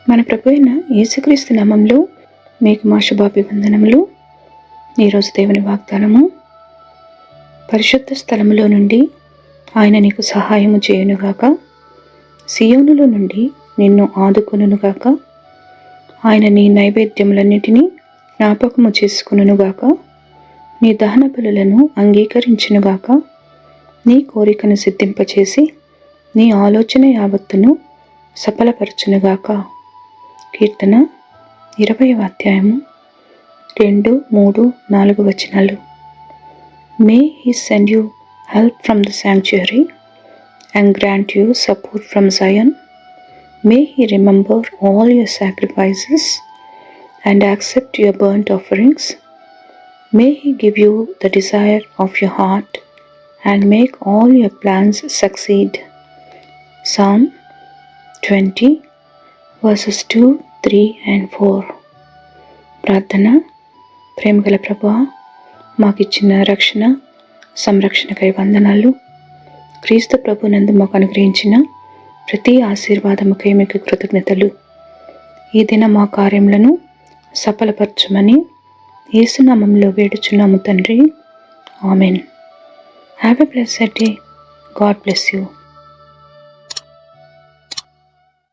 మన ప్రభు అయిన యేసుక్రీస్తు నామంలో మీకు మా శుభాభివందనములు. ఈరోజు దేవుని వాగ్దానము, పరిశుద్ధ స్థలములో నుండి ఆయన నీకు సహాయము చేయునుగాక, సియోనులో నుండి నిన్ను ఆదుకొనుగాక. ఆయన నీ నైవేద్యములన్నిటినీ జ్ఞాపకము చేసుకొనుగాక, నీ దహన బలులను అంగీకరించునుగాక, నీ కోరికను సిద్ధింపచేసి నీ ఆలోచన యావత్తును సఫలపరచునుగాక. కీర్తన 20వ అధ్యాయము 2, 3, 4 వచనాలు. May he send you help from the sanctuary and grant you support from Zion. May he remember all your sacrifices and accept your burnt offerings. May he give you the desire of your heart and make all your plans succeed. Psalm 20 verses 2, 3 and 4. ప్రార్థన. ప్రేమగల ప్రభువా, మాకిచ్చిన రక్షణ సంరక్షణకై వందనాలు. క్రీస్తు ప్రభునందు మాకు అనుగ్రహించిన ప్రతి ఆశీర్వాదముకై మీకు కృతజ్ఞతలు. ఈ దిన మా కార్యములను సఫలపరచమని యేసునామములో వేడుచున్నాము తండ్రి. Amen. Have a blessed day. God bless you.